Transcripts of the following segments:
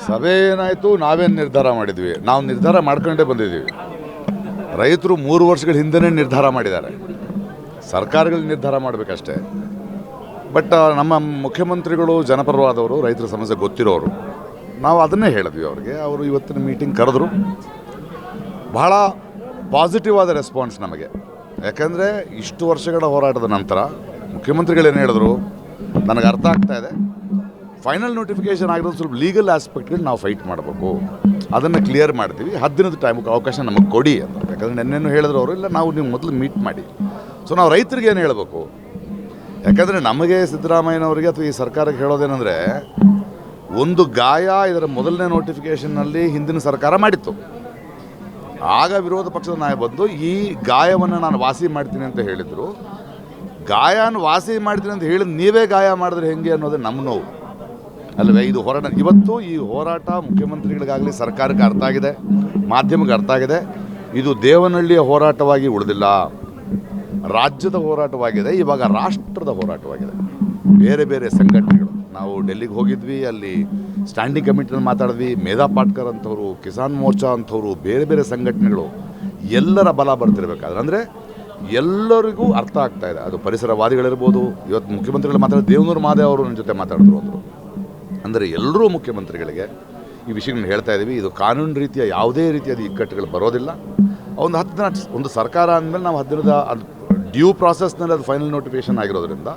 ಸಭೆ ಏನಾಯಿತು, ನಾವೇನು ನಿರ್ಧಾರ ಮಾಡಿದ್ವಿ? ನಾವು ನಿರ್ಧಾರ ಮಾಡ್ಕೊಂಡೇ ಬಂದಿದ್ದೀವಿ. ರೈತರು 3 ವರ್ಷಗಳ ಹಿಂದೆನೇ ನಿರ್ಧಾರ ಮಾಡಿದ್ದಾರೆ. ಸರ್ಕಾರಗಳು ನಿರ್ಧಾರ ಮಾಡಬೇಕಷ್ಟೇ. ಬಟ್ ನಮ್ಮ ಮುಖ್ಯಮಂತ್ರಿಗಳು ಜನಪರವಾದವರು, ರೈತರ ಸಮಸ್ಯೆ ಗೊತ್ತಿರೋರು. ನಾವು ಅದನ್ನೇ ಹೇಳಿದ್ವಿ ಅವ್ರಿಗೆ. ಅವರು ಇವತ್ತಿನ ಮೀಟಿಂಗ್ ಕರೆದ್ರು. ಬಹಳ ಪಾಸಿಟಿವ್ ಆದ ರೆಸ್ಪಾನ್ಸ್ ನಮಗೆ. ಯಾಕಂದರೆ ಇಷ್ಟು ವರ್ಷಗಳ ಹೋರಾಟದ ನಂತರ ಮುಖ್ಯಮಂತ್ರಿಗಳೇನು ಹೇಳಿದ್ರು, ನನಗೆ ಅರ್ಥ ಆಗ್ತಾ ಇದೆ, ಫೈನಲ್ ನೋಟಿಫಿಕೇಷನ್ ಆಗಿರೋದು ಸ್ವಲ್ಪ ಲೀಗಲ್ ಆಸ್ಪೆಕ್ಟ್ಗಳು ನಾವು ಫೈಟ್ ಮಾಡಬೇಕು, ಅದನ್ನು ಕ್ಲಿಯರ್ ಮಾಡ್ತೀವಿ, 10 ದಿನದ ಟೈಮಿಗೆ ಅವಕಾಶ ನಮಗೆ ಕೊಡಿ ಅಂತ. ಯಾಕಂದರೆ ನೆನ್ನೆನೂ ಹೇಳಿದ್ರು ಅವರು, ಇಲ್ಲ ನಾವು ನೀವು ಮೊದಲು ಮೀಟ್ ಮಾಡಿ. ಸೊ ನಾವು ರೈತರಿಗೆ ಏನು ಹೇಳಬೇಕು? ಯಾಕಂದರೆ ನಮಗೆ ಸಿದ್ದರಾಮಯ್ಯನವರಿಗೆ ಅಥವಾ ಈ ಸರ್ಕಾರಕ್ಕೆ ಹೇಳೋದೇನೆಂದರೆ, ಒಂದು ಗಾಯ ಇದರ ಮೊದಲನೇ ನೋಟಿಫಿಕೇಷನ್ನಲ್ಲಿ ಹಿಂದಿನ ಸರ್ಕಾರ ಮಾಡಿತ್ತು. ಆಗ ವಿರೋಧ ಪಕ್ಷದ ನಾಯಕ ಬಂದು ಈ ಗಾಯವನ್ನು ನಾನು ವಾಸಿ ಮಾಡ್ತೀನಿ ಅಂತ ಹೇಳಿದರು. ಗಾಯನ ವಾಸಿ ಮಾಡ್ತೀನಿ ಅಂತ ಹೇಳಿದ ನೀವೇ ಗಾಯ ಮಾಡಿದ್ರೆ ಹೆಂಗೆ ಅನ್ನೋದೇ ನಮ್ಮ ನೋವು ಅಲ್ವೇ? ಇದು ಹೋರಾಟ. ಇವತ್ತು ಈ ಹೋರಾಟ ಮುಖ್ಯಮಂತ್ರಿಗಳಿಗಾಗಲಿ ಸರ್ಕಾರಕ್ಕೆ ಅರ್ಥ ಆಗಿದೆ, ಮಾಧ್ಯಮಕ್ಕೆ ಅರ್ಥ ಆಗಿದೆ. ಇದು ದೇವನಹಳ್ಳಿಯ ಹೋರಾಟವಾಗಿ ಉಳಿದಿಲ್ಲ, ರಾಜ್ಯದ ಹೋರಾಟವಾಗಿದೆ, ಇವಾಗ ರಾಷ್ಟ್ರದ ಹೋರಾಟವಾಗಿದೆ. ಬೇರೆ ಬೇರೆ ಸಂಘಟನೆಗಳು, ನಾವು ಡೆಲ್ಲಿಗೆ ಹೋಗಿದ್ವಿ, ಅಲ್ಲಿ ಸ್ಟ್ಯಾಂಡಿಂಗ್ ಕಮಿಟಿನಲ್ಲಿ ಮಾತಾಡಿದ್ವಿ. ಮೇಧಾ ಪಾಟ್ಕರ್ ಅಂಥವ್ರು, ಕಿಸಾನ್ ಮೋರ್ಚಾ ಅಂಥವ್ರು, ಬೇರೆ ಬೇರೆ ಸಂಘಟನೆಗಳು, ಎಲ್ಲರ ಬಲ ಬರ್ತಿರ್ಬೇಕಾದ್ರೆ ಅಂದರೆ ಎಲ್ಲರಿಗೂ ಅರ್ಥ ಆಗ್ತಾ ಇದೆ. ಅದು ಪರಿಸರವಾದಿಗಳಿರ್ಬೋದು. ಇವತ್ತು ಮುಖ್ಯಮಂತ್ರಿಗಳು ಮಾತಾಡಿದ ದೇವನೂರು ಮಾದೇವ್ ಅವರು ನನ್ನ ಜೊತೆ ಮಾತಾಡಿದ್ರು ಅಂದರು. ಅಂದರೆ ಎಲ್ಲರೂ ಮುಖ್ಯಮಂತ್ರಿಗಳಿಗೆ ಈ ವಿಷಯಗಳನ್ನ ಹೇಳ್ತಾ ಇದ್ದೀವಿ. ಇದು ಕಾನೂನು ರೀತಿಯ ಯಾವುದೇ ರೀತಿಯಾದ ಇಕ್ಕಟ್ಟುಗಳು ಬರೋದಿಲ್ಲ. ಒಂದು 10 ದಿನ, ಒಂದು ಸರ್ಕಾರ ಅಂದಮೇಲೆ ನಾವು 10 ದಿನದ ಅದು ಡ್ಯೂ ಪ್ರಾಸೆಸ್ನಲ್ಲಿ ಅದು ಫೈನಲ್ ನೋಟಿಫಿಕೇಷನ್ ಆಗಿರೋದ್ರಿಂದ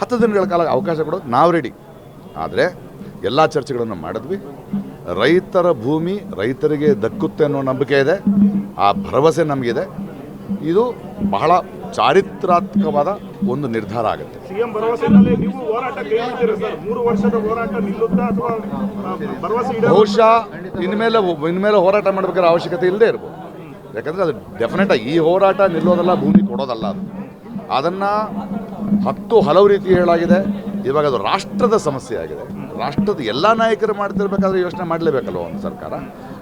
10 ದಿನಗಳ ಕಾಲ ಅವಕಾಶ ಕೊಡೋದು ನಾವು ರೆಡಿ. ಆದರೆ ಎಲ್ಲ ಚರ್ಚೆಗಳನ್ನು ಮಾಡಿದ್ವಿ. ರೈತರ ಭೂಮಿ ರೈತರಿಗೆ ದಕ್ಕುತ್ತೆ ಅನ್ನೋ ನಂಬಿಕೆ ಇದೆ, ಆ ಭರವಸೆ ನಮಗಿದೆ. ಇದು ಬಹಳ ಚಾರಿತ್ರಾತ್ಮಕವಾದ ಒಂದು ನಿರ್ಧಾರ ಆಗುತ್ತೆ. ಸಿಎಂ ಭರವಸೆಯಲ್ಲಿ ನೀವು ಹೋರಾಟ ಕೇಳಿದ್ದೀರಾ ಸರ್? 3 ವರ್ಷದ ಹೋರಾಟ ನಿಲ್ಲುತ್ತಾ ಅಥವಾ ಭರವಸೆ? ಬಹುಶಃ ಇನ್ಮೇಲೆ ಹೋರಾಟ ಮಾಡಬೇಕಾದ್ರೆ ಅವಶ್ಯಕತೆ ಇಲ್ಲದೆ ಇರ್ಬೋದು. ಯಾಕಂದರೆ ಅದು ಡೆಫಿನೆಟಾಗಿ ಈ ಹೋರಾಟ ನಿಲ್ಲೋದಲ್ಲ, ಭೂಮಿ ಕೊಡೋದಲ್ಲ. ಅದನ್ನು ಹಲವು ರೀತಿ ಹೇಳಾಗಿದೆ. ಇವಾಗ ಅದು ರಾಷ್ಟ್ರದ ಸಮಸ್ಯೆ ಆಗಿದೆ. ರಾಷ್ಟ್ರದ ಎಲ್ಲ ನಾಯಕರು ಮಾಡ್ತಿರ್ಬೇಕಾದ್ರೆ ಯೋಚನೆ ಮಾಡಲೇಬೇಕಲ್ವ ಒಂದು ಸರ್ಕಾರ.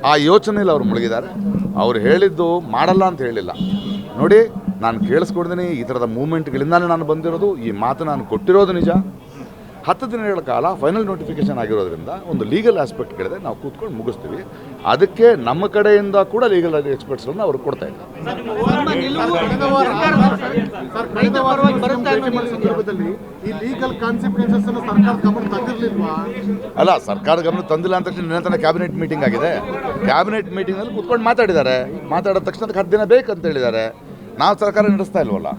ಆ ಯೋಚನೆಯಲ್ಲಿ ಅವ್ರು ಮುಳುಗಿದ್ದಾರೆ. ಅವ್ರು ಹೇಳಿದ್ದು ಮಾಡಲ್ಲ ಅಂತ ಹೇಳಿಲ್ಲ. ನೋಡಿ, ನಾನು ಕೇಳಿಸ್ಕೊಡ್ತೀನಿ, ಈ ಥರದ ಮೂವ್ಮೆಂಟ್ಗಳಿಂದಾನೇ ನಾನು ಬಂದಿರೋದು. ಈ ಮಾತು ನಾನು ಕೊಟ್ಟಿರೋದು ನಿಜ. 10 ದಿನಗಳ ಕಾಲ ಫೈನಲ್ ನೋಟಿಫಿಕೇಷನ್ ಆಗಿರೋದ್ರಿಂದ ಒಂದು ಲೀಗಲ್ ಆಸ್ಪೆಕ್ಟ್ಗಳಿದೆ, ನಾವು ಕೂತ್ಕೊಂಡು ಮುಗಿಸ್ತೀವಿ. ಅದಕ್ಕೆ ನಮ್ಮ ಕಡೆಯಿಂದ ಕೂಡ ಲೀಗಲ್ ಎಕ್ಸ್ಪರ್ಟ್ಸ್ಗಳನ್ನ ಅವ್ರಿಗೆ ಕೊಡ್ತಾ ಇದ್ದಾರೆ. ಅಲ್ಲ, ಸರ್ಕಾರ ಗಮನ ತಂದಿಲ್ಲ ಅಂತ ತಕ್ಷಣ ನಿನ್ನೆ ತನಕ ಕ್ಯಾಬಿನೆಟ್ ಮೀಟಿಂಗ್ ಆಗಿದೆ. ಕ್ಯಾಬಿನೆಟ್ ಮೀಟಿಂಗ್ನಲ್ಲಿ ಕೂತ್ಕೊಂಡು ಮಾತಾಡಿದ್ದಾರೆ. ಮಾತಾಡಿದ ತಕ್ಷಣ ಅದಕ್ಕೆ 10 ದಿನ ಬೇಕಂತ ಹೇಳಿದ್ದಾರೆ. ನಾವು ಸರ್ಕಾರ ನಡೆಸ್ತಾ ಇಲ್ವಲ್ಲ.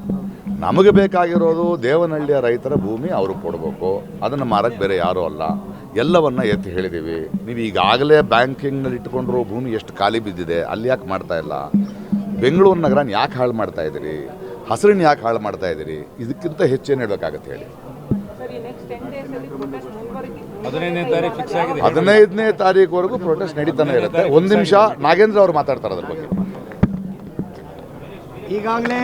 ನಮಗೆ ಬೇಕಾಗಿರೋದು ದೇವನಹಳ್ಳಿಯ ರೈತರ ಭೂಮಿ ಅವ್ರಿಗೆ ಕೊಡಬೇಕು. ಅದನ್ನು ಮಾರಕ್ಕೆ ಬೇರೆ ಯಾರೂ ಅಲ್ಲ. ಎಲ್ಲವನ್ನ ಎತ್ತಿ ಹೇಳಿದ್ದೀವಿ. ನೀವು ಈಗಾಗಲೇ ಬ್ಯಾಂಕಿಂಗ್ನಲ್ಲಿ ಇಟ್ಕೊಂಡ್ರು ಭೂಮಿ ಎಷ್ಟು ಖಾಲಿ ಬಿದ್ದಿದೆ, ಅಲ್ಲಿ ಯಾಕೆ ಮಾಡ್ತಾ ಇಲ್ಲ? ಬೆಂಗಳೂರು ನಗರನ ಯಾಕೆ ಹಾಳು ಮಾಡ್ತಾ ಇದ್ದೀರಿ? ಹಸಿರನ್ನ ಯಾಕೆ ಹಾಳು ಮಾಡ್ತಾ ಇದ್ದೀರಿ? ಇದಕ್ಕಿಂತ ಹೆಚ್ಚೇನು ಹೇಳಬೇಕಾಗತ್ತೆ ಹೇಳಿ? 15ನೇ ತಾರೀಕುವರೆಗೂ ಪ್ರೊಟೆಸ್ಟ್ ನಡೀತಾನೆ ಇರುತ್ತೆ. ಒಂದು ನಿಮಿಷ, ನಾಗೇಂದ್ರ ಅವರು ಮಾತಾಡ್ತಾರೆ ಅದ್ರ ಬಗ್ಗೆ. ಈಗಾಗಲೇ